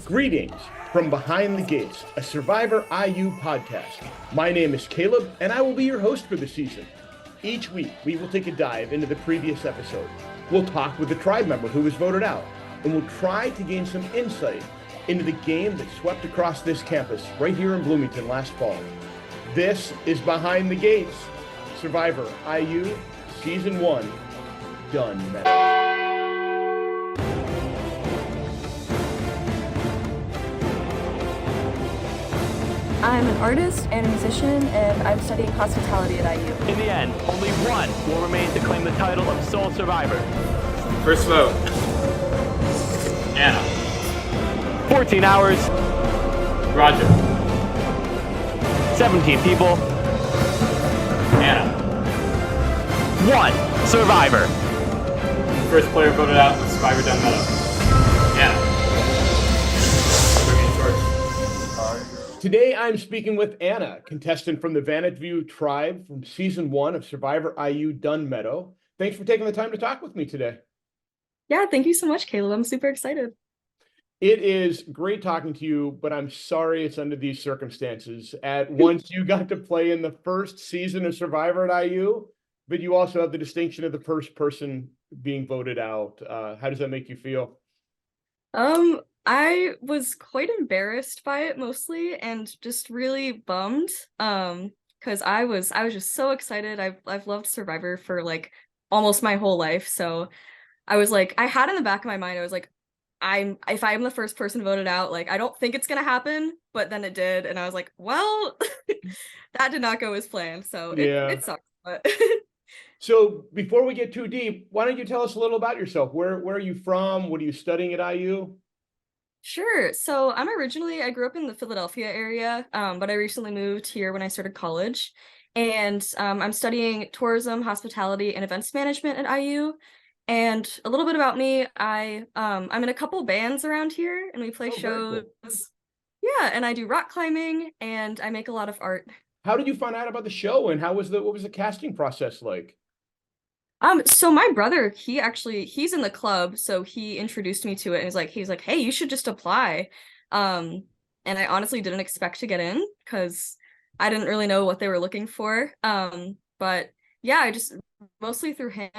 Greetings from Behind the Gates, a Survivor IU podcast. My name is Caleb, and I will be your host for the season. Each week, we will take a dive into the previous episode. We'll talk with a tribe member who was voted out, and we'll try to gain some insight into the game that swept across this campus right here in Bloomington last fall. This is Behind the Gates, Survivor IU Season 1, Dunn Meadow. I'm an artist and a musician, and I'm studying hospitality at IU. In the end, only one will remain to claim the title of sole survivor. First vote. Anna. 14 hours, Roger. 17 people, Anna. 1 survivor. First player voted out was Survivor Dunn Meadow. Anna. Bring in torch. Today, I'm speaking with Anna, contestant from the Vantage View tribe from Season 1 of Survivor IU Dunn Meadow. Thanks for taking the time to talk with me today. Yeah, thank you so much, Caleb. I'm super excited. It is great talking to you, but I'm sorry it's under these circumstances. At once you got to play in the first season of Survivor at IU, but you also have the distinction of the first person being voted out. How does that make you feel? I was quite embarrassed by it mostly, and just really bummed. Because I was just so excited. I've loved Survivor for like almost my whole life, so I was like, I had in the back of my mind, I was like, if I'm the first person voted out, like I don't think it's gonna happen, but then it did, and I was like, well, that did not go as planned, so it sucks. But So before we get too deep, why don't you tell us a little about yourself? Where are you from? What are you studying at IU? sure. So I grew up in the Philadelphia area, but I recently moved here when I started college, and I'm studying tourism, hospitality, and events management at IU. And a little bit about me, I'm in a couple bands around here, and we play shows. Cool. Yeah, and I do rock climbing, and I make a lot of art. How did you find out about the show, and what was the casting process like? So my brother, he's in the club, so he introduced me to it, and he's like, hey, you should just apply. And I honestly didn't expect to get in because I didn't really know what they were looking for. But yeah, I just mostly through him,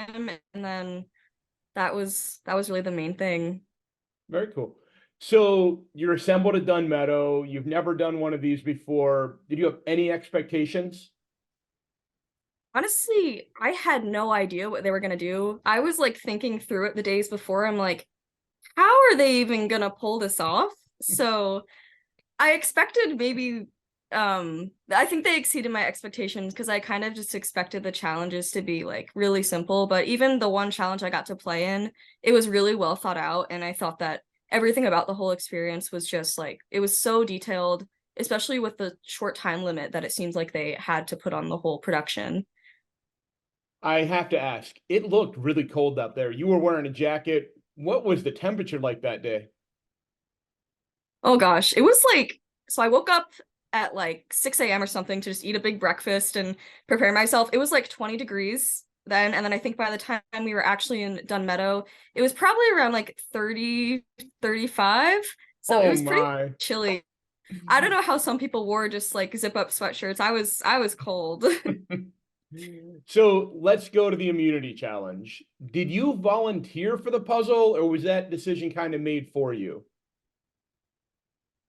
and then that was really the main thing. Very cool. So you're assembled at Dunn Meadow. You've never done one of these before. Did you have any expectations? Honestly, I had no idea what they were gonna do. I was like thinking through it the days before. I'm like, how are they even gonna pull this off? So I expected maybe I think they exceeded my expectations because I kind of just expected the challenges to be like really simple, but even the one challenge I got to play in, it was really well thought out, and I thought that everything about the whole experience was just like, it was so detailed, especially with the short time limit that it seems like they had to put on the whole production. I have to ask, it looked really cold out there. You were wearing a jacket. What was the temperature like that day? Oh gosh, it was like, so I woke up at like 6 a.m. or something to just eat a big breakfast and prepare myself. It was like 20 degrees then, and then I think by the time we were actually in Dunn Meadow, it was probably around like 30, 35. So it was pretty chilly. I don't know how some people wore just like zip up sweatshirts. I was cold. So let's go to the immunity challenge. Did you volunteer for the puzzle, or was that decision kind of made for you?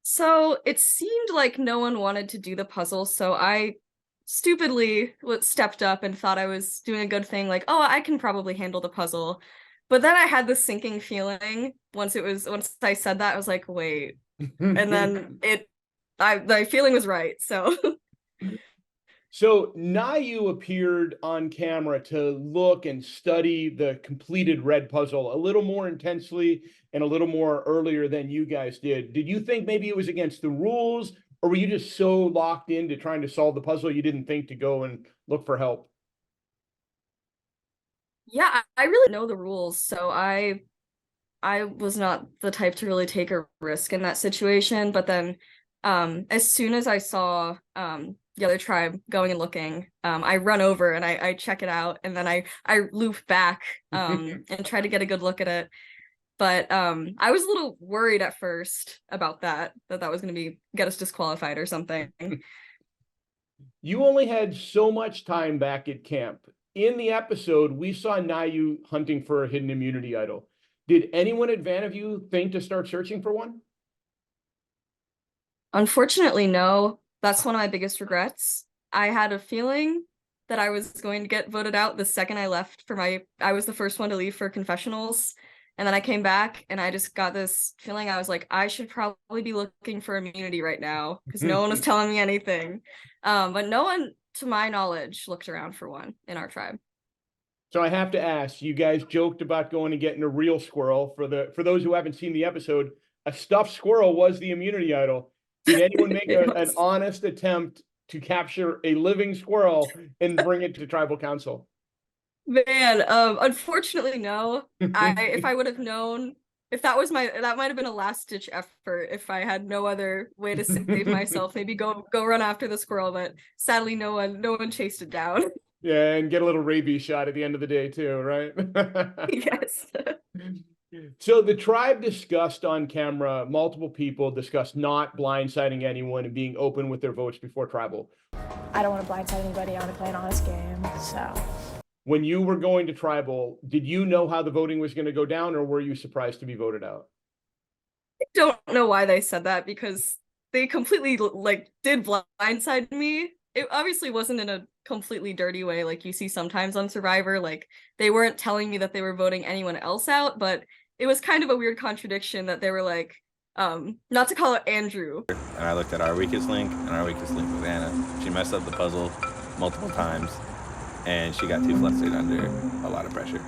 So it seemed like no one wanted to do the puzzle, so I stupidly stepped up and thought I was doing a good thing, like, oh, I can probably handle the puzzle. But then I had this sinking feeling once I said that, I was like, wait. And then my feeling was right, so. So Nayu appeared on camera to look and study the completed red puzzle a little more intensely and a little more earlier than you guys did. Did you think maybe it was against the rules, or were you just so locked into trying to solve the puzzle you didn't think to go and look for help? Yeah, I really know the rules, so I was not the type to really take a risk in that situation. But then as soon as I saw the other tribe going and looking, I run over and I check it out, and then I loop back and try to get a good look at it. But I was a little worried at first about that was going to get us disqualified or something. You only had so much time back at camp. In the episode, we saw Nayu hunting for a hidden immunity idol. Did anyone at Vanaview think to start searching for one? Unfortunately, no. That's one of my biggest regrets. I had a feeling that I was going to get voted out the second I left I was the first one to leave for confessionals. And then I came back and I just got this feeling. I was like, I should probably be looking for immunity right now because no one was telling me anything. But no one, to my knowledge, looked around for one in our tribe. So I have to ask, you guys joked about going and getting a real squirrel. For those who haven't seen the episode, a stuffed squirrel was the immunity idol. Did anyone make an honest attempt to capture a living squirrel and bring it to tribal council? Man, unfortunately, no. If I would have known, if that might have been a last ditch effort if I had no other way to save myself, maybe go run after the squirrel, but sadly no one chased it down. Yeah, and get a little rabies shot at the end of the day too, right? Yes. So the tribe discussed on camera, multiple people discussed not blindsiding anyone and being open with their votes before tribal. I don't want to blindside anybody. I want to play an honest game, so. When you were going to tribal, did you know how the voting was going to go down, or were you surprised to be voted out? I don't know why they said that because they completely did blindside me. It obviously wasn't in a completely dirty way like you see sometimes on Survivor. Like they weren't telling me that they were voting anyone else out, but it was kind of a weird contradiction that they were like, not to call it Andrew. And I looked at our weakest link, and our weakest link was Anna. She messed up the puzzle multiple times, and she got too flustered under a lot of pressure.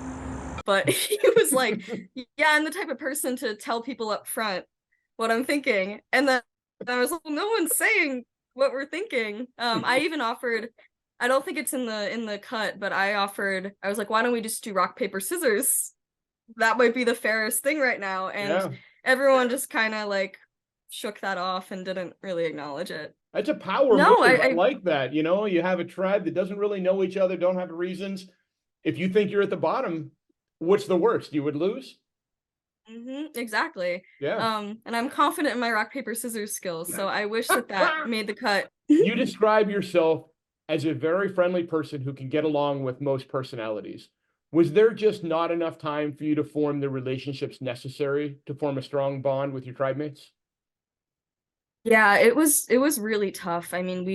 But he was like, yeah, I'm the type of person to tell people up front what I'm thinking. And then I was like, well, no one's saying what we're thinking. I even offered, I don't think it's in the cut, but I was like, why don't we just do rock, paper, scissors? That might be the fairest thing right now. And everyone just kind of like shook that off and didn't really acknowledge it. That's a power move. I like that. You know, you have a tribe that doesn't really know each other, don't have reasons. If you think you're at the bottom, what's the worst? You would lose? Exactly. Yeah. And I'm confident in my rock, paper, scissors skills, so I wish that made the cut. You describe yourself as a very friendly person who can get along with most personalities. Was there just not enough time for you to form the relationships necessary to form a strong bond with your tribe mates? Yeah, it was really tough. I mean,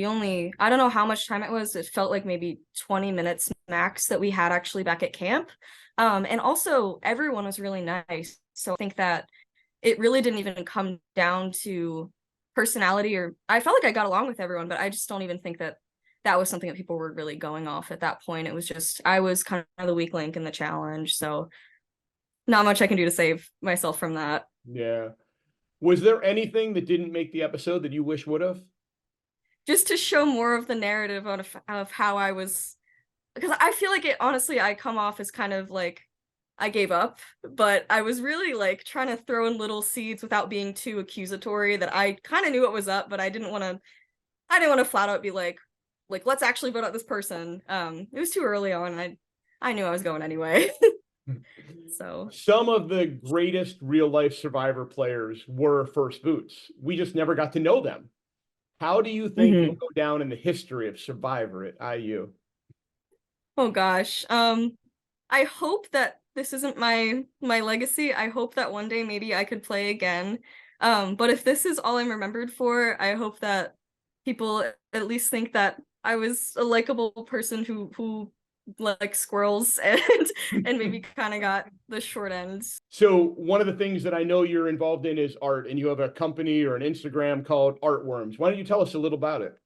I don't know how much time it was. It felt like maybe 20 minutes max that we had actually back at camp. And also everyone was really nice. So I think that it really didn't even come down to personality, or I felt like I got along with everyone, but I just don't even think that was something that people were really going off at that point. It was just, I was kind of the weak link in the challenge. So not much I can do to save myself from that. Yeah. Was there anything that didn't make the episode that you wish would have? Just to show more of the narrative of how I was, because I feel like honestly, I come off as kind of like, I gave up, but I was really like trying to throw in little seeds without being too accusatory, that I kind of knew what was up, but I didn't want to flat out be like, let's actually vote out this person. It was too early on. I knew I was going anyway. So some of the greatest real life Survivor players were first boots. We just never got to know them. How do you think you'll go down in the history of Survivor at IU? Oh gosh. I hope that this isn't my legacy. I hope that one day maybe I could play again. But if this is all I'm remembered for, I hope that people at least think that I was a likable person who like squirrels and maybe kind of got the short ends. So one of the things that I know you're involved in is art, and you have a company or an Instagram called Artworms. Why don't you tell us a little about it?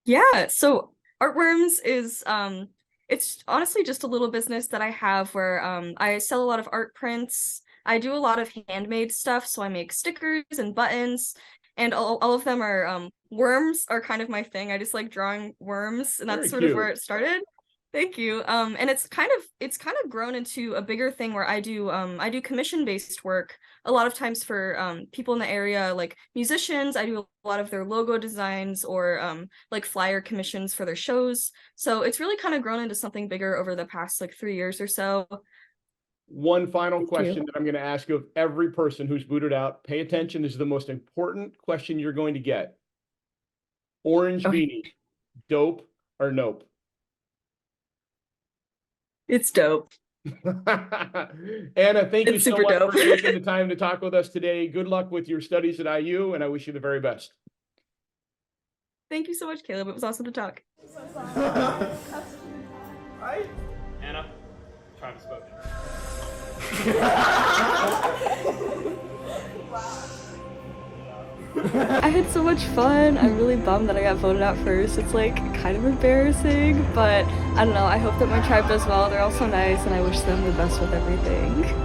Yeah, so Artworms is it's honestly just a little business that I have where I sell a lot of art prints. I do a lot of handmade stuff, so I make stickers and buttons, and all of them are worms are kind of my thing. I just like drawing worms, and that's sort of where it started. Thank you. And it's kind of grown into a bigger thing where I do commission-based work a lot of times for people in the area, like musicians. I do a lot of their logo designs or like flyer commissions for their shows. So it's really kind of grown into something bigger over the past like 3 years or so. One final Thank question you. that I'm going to ask of every person who's booted out. Pay attention. This is the most important question you're going to get. Orange Okay. beanie, dope or nope? It's dope. Anna, thank you It's so super much dope. for taking the time to talk with us today. Good luck with your studies at IU, and I wish you the very best. Thank you so much, Caleb. It was awesome to talk. Anna, Travis spoken. I had so much fun. I'm really bummed that I got voted out first. It's like kind of embarrassing, but I don't know. I hope that my tribe does well. They're all so nice and I wish them the best with everything.